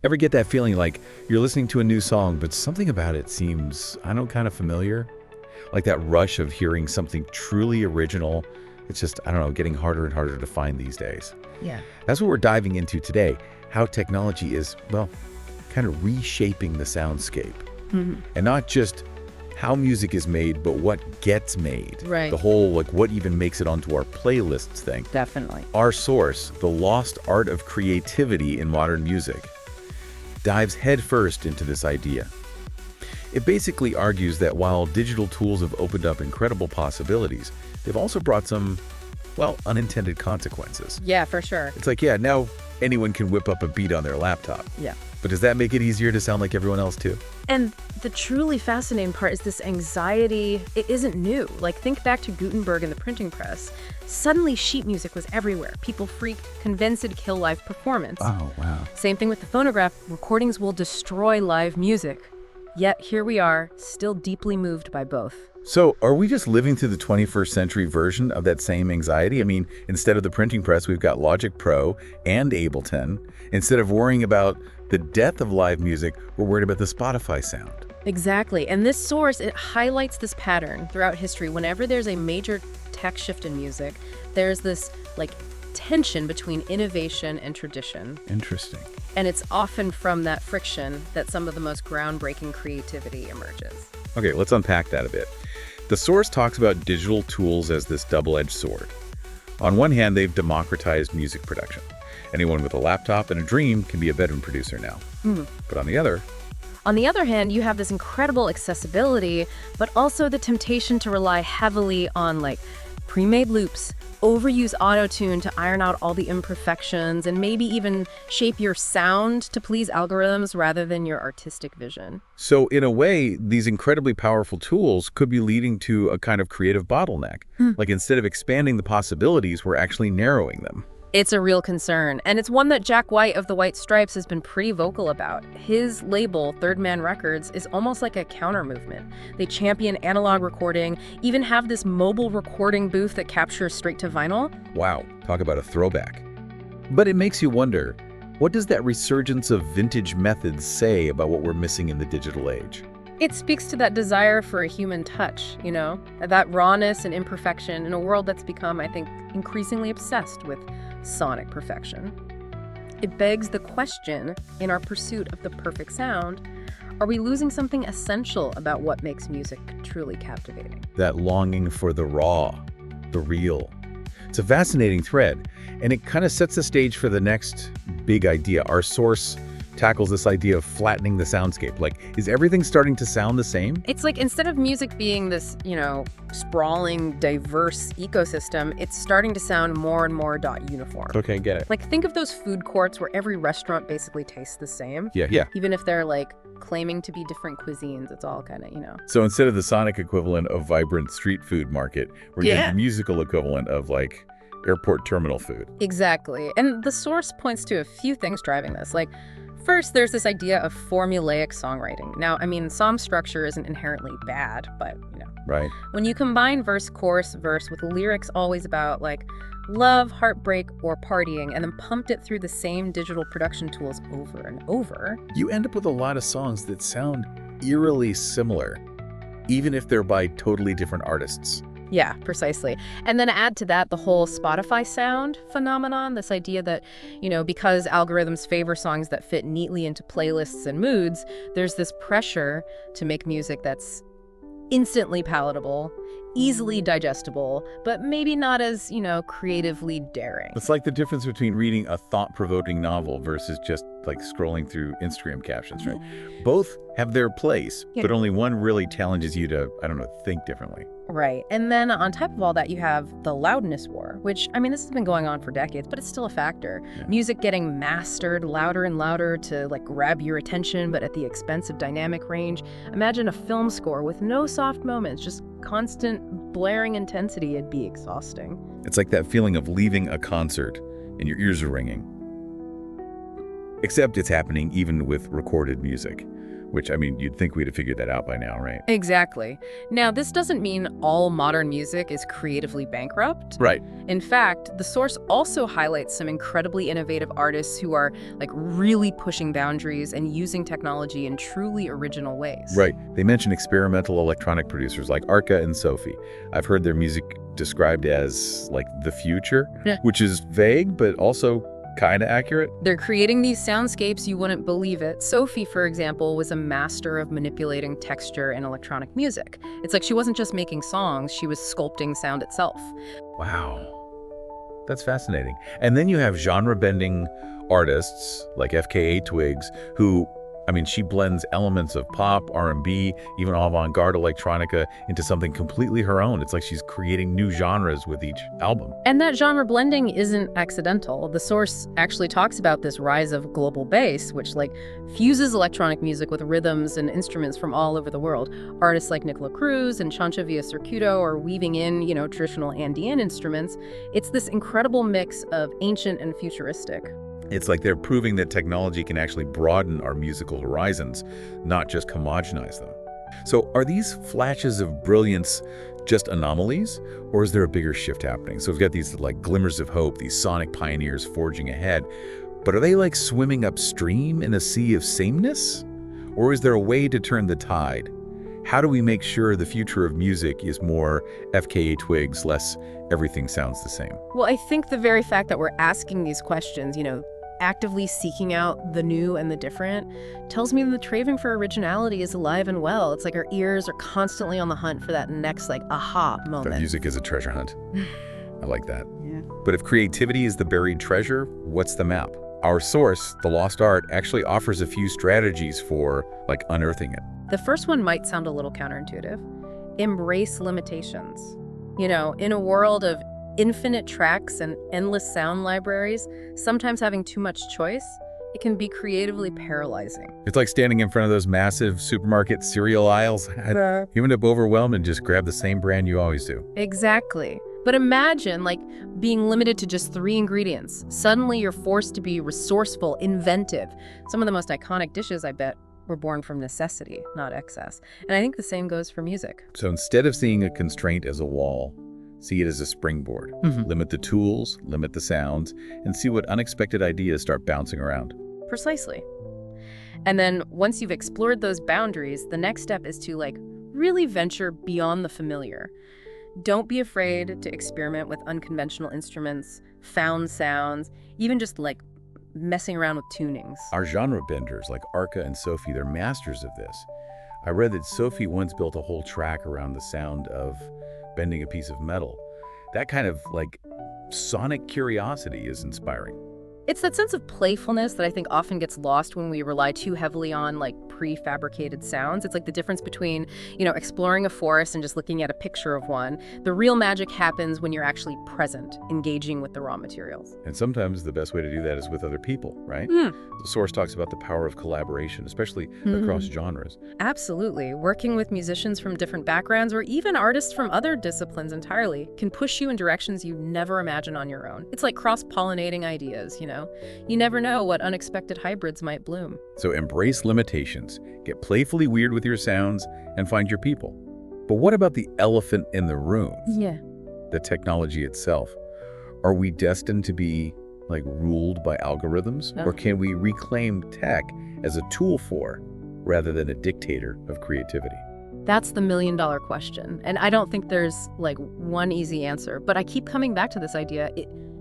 Ever get that feeling like you're listening to a new song, but something about it seems, I don't know, kind of familiar? Like that rush of hearing something truly original. It's just, I don't know, getting harder and harder to find these days. Yeah. That's what we're diving into today, how technology is, well, kind of reshaping the soundscape. And not just how music is made, but what gets made. Right. The whole, like, what even makes it onto our playlists thing. Definitely. Our source, The Lost Art of Creativity in Modern Music, dives headfirst into this idea. It basically argues that while digital tools have opened up incredible possibilities, they've also brought some, well, unintended consequences. Yeah, for sure. It's like, yeah, now anyone can whip up a beat on their laptop. Yeah. But does that make it easier to sound like everyone else too? And the truly fascinating part is this anxiety. It isn't new. Like, think back to Gutenberg and the printing press. Suddenly, sheet music was everywhere. People freaked, convinced it'd kill live performance. Oh, wow. Same thing with the phonograph. Recordings will destroy live music. Yet here we are, still deeply moved by both. So are we just living through the 21st century version of that same anxiety? I mean, instead of the printing press, we've got Logic Pro and Ableton. Instead of worrying about the death of live music, we're worried about the Spotify sound. Exactly. And this source, it highlights this pattern throughout history. Whenever there's a major tech shift in music, there's this, like, tension between innovation and tradition. Interesting. And it's often from that friction that some of the most groundbreaking creativity emerges. Okay, let's unpack that a bit. The source talks about digital tools as this double-edged sword. On one hand, they've democratized music production. Anyone with a laptop and a dream can be a bedroom producer now. But on the other hand, you have this incredible accessibility, but also the temptation to rely heavily on, like, pre-made loops, overuse auto-tune to iron out all the imperfections, and maybe even shape your sound to please algorithms rather than your artistic vision. So in a way, these incredibly powerful tools could be leading to a kind of creative bottleneck. Like, instead of expanding the possibilities, we're actually narrowing them. It's a real concern, and it's one that Jack White of the White Stripes has been pretty vocal about. His label, Third Man Records, is almost like a counter-movement. They champion analog recording, even have this mobile recording booth that captures straight to vinyl. Wow, talk about a throwback. But it makes you wonder, what does that resurgence of vintage methods say about what we're missing in the digital age? It speaks to that desire for a human touch, you know? That rawness and imperfection in a world that's become, I think, increasingly obsessed with sonic perfection. It begs the question, in our pursuit of the perfect sound, are we losing something essential about what makes music truly captivating? That longing for the raw, the real. It's a fascinating thread, and it kind of sets the stage for the next big idea. Our source tackles this idea of flattening the soundscape. Like, is everything starting to sound the same? It's like, instead of music being this, you know, sprawling, diverse ecosystem, it's starting to sound more and more uniform. Okay, get it. Like, think of those food courts where every restaurant basically tastes the same. Yeah. Even if they're, like, claiming to be different cuisines, it's all kind of, you know. So instead of the sonic equivalent of vibrant street food market, we're getting the musical equivalent of, like, airport terminal food. Exactly. And the source points to a few things driving this. Like, first, there's this idea of formulaic songwriting. Now, I mean, song structure isn't inherently bad, but, you know. Right. When you combine verse, chorus, verse with lyrics always about, like, love, heartbreak, or partying, and then pumped it through the same digital production tools over and over, You end up with a lot of songs that sound eerily similar, even if they're by totally different artists. Yeah, precisely. And then add to that the whole Spotify sound phenomenon, this idea that, you know, because algorithms favor songs that fit neatly into playlists and moods, there's this pressure to make music that's instantly palatable, easily digestible, but maybe not as, you know, creatively daring. It's like the difference between reading a thought-provoking novel versus just, like, scrolling through Instagram captions, right? Both have their place, but only one really challenges you to, I don't know, think differently. Right. And then on top of all that, you have the loudness war, which, I mean, this has been going on for decades, but it's still a factor. Yeah. Music getting mastered louder and louder to, like, grab your attention, but at the expense of dynamic range. Imagine a film score with no soft moments, just constant blaring intensity. It'd be exhausting. It's like that feeling of leaving a concert and your ears are ringing. Except it's happening even with recorded music. which, I mean, you'd think we'd have figured that out by now, right? Exactly. Now, this doesn't mean all modern music is creatively bankrupt. Right. In fact, the source also highlights some incredibly innovative artists who are like really pushing boundaries and using technology in truly original ways. Right. They mention experimental electronic producers like Arca and Sophie. I've heard their music described as like the future, Yeah. which is vague, but also kind of accurate. They're creating these soundscapes you wouldn't believe it. Sophie, for example, was a master of manipulating texture in electronic music. It's like she wasn't just making songs, she was sculpting sound itself. Wow. That's fascinating. And then you have genre-bending artists like FKA Twigs who, I mean, she blends elements of pop, R&B, even avant-garde electronica into something completely her own. It's like she's creating new genres with each album. And that genre blending isn't accidental. The source actually talks about this rise of global bass, which like fuses electronic music with rhythms and instruments from all over the world. Artists like Nicola Cruz and Chancha Villacircuito are weaving in, traditional Andean instruments. It's this incredible mix of ancient and futuristic. It's like they're proving that technology can actually broaden our musical horizons, not just homogenize them. So are these flashes of brilliance just anomalies, or is there a bigger shift happening? So we've got these like glimmers of hope, these sonic pioneers forging ahead, but are they like swimming upstream in a sea of sameness? Or is there a way to turn the tide? How do we make sure the future of music is more FKA Twigs, less everything sounds the same? Well, I think the very fact that we're asking these questions, actively seeking out the new and the different, tells me that the craving for originality is alive and well. It's like our ears are constantly on the hunt for that next, like, aha moment. The music is a treasure hunt. I like that. Yeah. But if creativity is the buried treasure, what's the map? Our source, The Lost Art, actually offers a few strategies for, like, unearthing it. The first one might sound a little counterintuitive. Embrace limitations. In a world of infinite tracks and endless sound libraries, sometimes having too much choice, it can be creatively paralyzing. It's like standing in front of those massive supermarket cereal aisles. You end up overwhelmed and just grab the same brand you always do. Exactly. But imagine, being limited to just 3 ingredients. Suddenly you're forced to be resourceful, inventive. Some of the most iconic dishes, I bet, were born from necessity, not excess. And I think the same goes for music. So instead of seeing a constraint as a wall, see it as a springboard. Limit the tools, limit the sounds, and see what unexpected ideas start bouncing around. Precisely. And then once you've explored those boundaries, the next step is to really venture beyond the familiar. Don't be afraid to experiment with unconventional instruments, found sounds, even just messing around with tunings. Our genre benders like Arca and Sophie, they're masters of this. I read that Sophie once built a whole track around the sound of bending a piece of metal. That kind of sonic curiosity is inspiring. It's that sense of playfulness that I think often gets lost when we rely too heavily on prefabricated sounds. It's like the difference between, exploring a forest and just looking at a picture of one. The real magic happens when you're actually present, engaging with the raw materials. And sometimes the best way to do that is with other people, right? The source talks about the power of collaboration, especially across genres. Absolutely. Working with musicians from different backgrounds or even artists from other disciplines entirely can push you in directions you never imagine on your own. It's like cross-pollinating ideas, You never know what unexpected hybrids might bloom. So embrace limitations, get playfully weird with your sounds, and find your people. But what about the elephant in the room? Yeah. The technology itself. Are we destined to be ruled by algorithms? No. Or can we reclaim tech as a tool for, rather than a dictator of creativity? That's the million-dollar question. And I don't think there's one easy answer, but I keep coming back to this idea.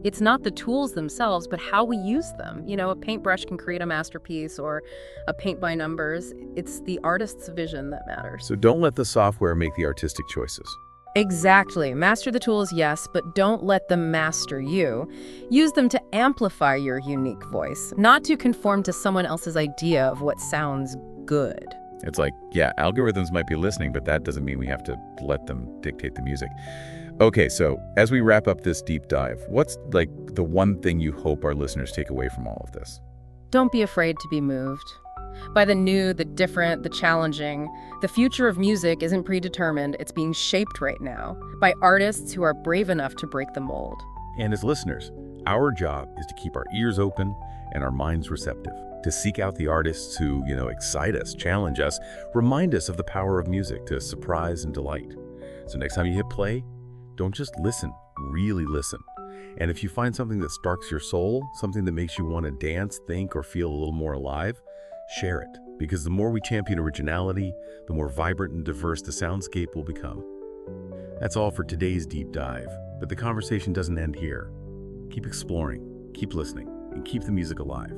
It's not the tools themselves, but how we use them. A paintbrush can create a masterpiece or a paint by numbers. It's the artist's vision that matters. So don't let the software make the artistic choices. Exactly. Master the tools, yes, but don't let them master you. Use them to amplify your unique voice, not to conform to someone else's idea of what sounds good. It's algorithms might be listening, but that doesn't mean we have to let them dictate the music. Okay, so as we wrap up this deep dive, what's the one thing you hope our listeners take away from all of this? Don't be afraid to be moved by the new, the different, the challenging. The future of music isn't predetermined. It's being shaped right now by artists who are brave enough to break the mold. And as listeners, our job is to keep our ears open and our minds receptive. to seek out the artists who, excite us, challenge us, remind us of the power of music to surprise and delight. So next time you hit play, don't just listen, really listen. And if you find something that sparks your soul, something that makes you want to dance, think, or feel a little more alive, share it. Because the more we champion originality, the more vibrant and diverse the soundscape will become. That's all for today's deep dive, but the conversation doesn't end here. Keep exploring, keep listening, and keep the music alive.